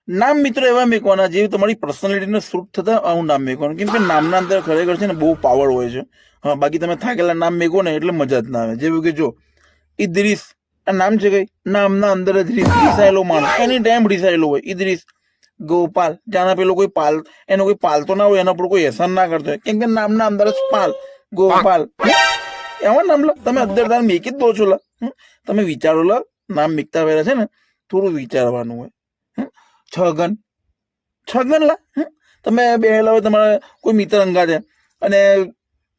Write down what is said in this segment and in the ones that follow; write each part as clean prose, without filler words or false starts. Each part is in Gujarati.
નામ મિત્રો એવા મેકવાના જે તમારી પર્સનાલિટીને સૂટ થતા આવું નામ મેકવાનું, કેમ કે નામના અંદર ખરેખર છે ને બહુ પાવર હોય છે. હા, બાકી તમે થાકેલા નામ મેકો ને એટલે મજા જ ના આવે. જેવું કે જો ઇદ્રીસ આ નામ છે, કઈ નામના અંદર જ રીસાયેલો માણસ, એની ટાઈમ રીસાયેલો હોય. ઇદ્રીસ, ગોપાલ, જાના પેલો કોઈ પાલ, એનો કોઈ પાલતો ના હોય, એના પર કોઈ એહસાન ના કરતો હોય, કેમ કે નામના અંદર જ પાલ, ગોપાલ, એવા નામ લા તમે અત્યારે મેકી જ દો છો લા. તમે વિચારો લા, નામ મેકતા પહેલા છે ને થોડું વિચારવાનું હોય. છગન, છગન લા તમે બેહેલા હોય, તમારા કોઈ મિત્ર અંગા છે અને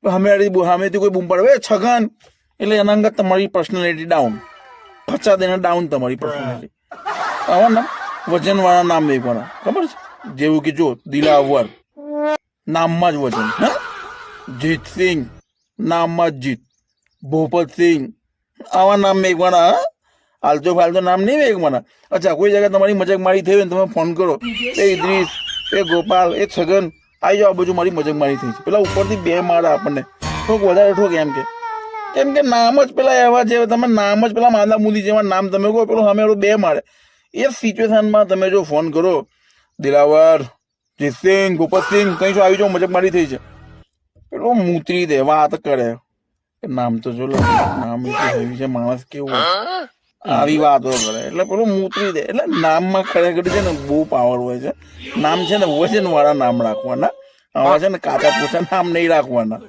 સામેથી કોઈ બૂમ પાડે છગન, એટલે એના અંગત તમારી પર્સનાલિટી ડાઉન, પચા દેના ડાઉન તમારી પર્સનાલિટી. આવા નામ વજનવાળા નામ મેકવાના, ખબર છે? જેવું કે જો દિલાવર, નામમાં જ વજન. જીતસિંહ, નામમાં જ જીત. ભૂપતસિંહ, આવા નામ મેકવાના. હાલતો ફાલતો નામ નહીં મેકવાના. અચ્છા, કોઈ જગ્યાએ તમારી મજાક મારી થઈ હોય ને તમે ફોન કરો, એ ઇદ્રીસ, એ ગોપાલ, એ છગન, આવી જાઓ આ બાજુ, મારી મજાક મારી થઈ છે. પેલા ઉપરથી બે મારા આપણને ઠોક વધારે ઠોક, કેમ કે નામ જ પેલા એવા છે. તમે નામ જ પેલા માંદા મુદી જેવા નામ તમે કહો, પેલો સામે બે મારે. એ સિચ્યુએશનમાં તમે જો ફોન કરો, દિલાવર, જીતસિંહ, ગોપતસિંહ, કઈ શું આવી જાઓ, મજાક મારી થઈ છે, પેલો મૂતરી દે, વાત કરે. નામ તો જો નામ છે, માણસ કેવું આવી વાતો કરે એટલે પેલું મૂતરી દે. એટલે નામમાં ખરેખર છે ને બહુ પાવર હોય છે. નામ છે ને વજન વાળા નામ રાખવાના. આવા છે ને કાચા પોચા નામ નહીં રાખવાના.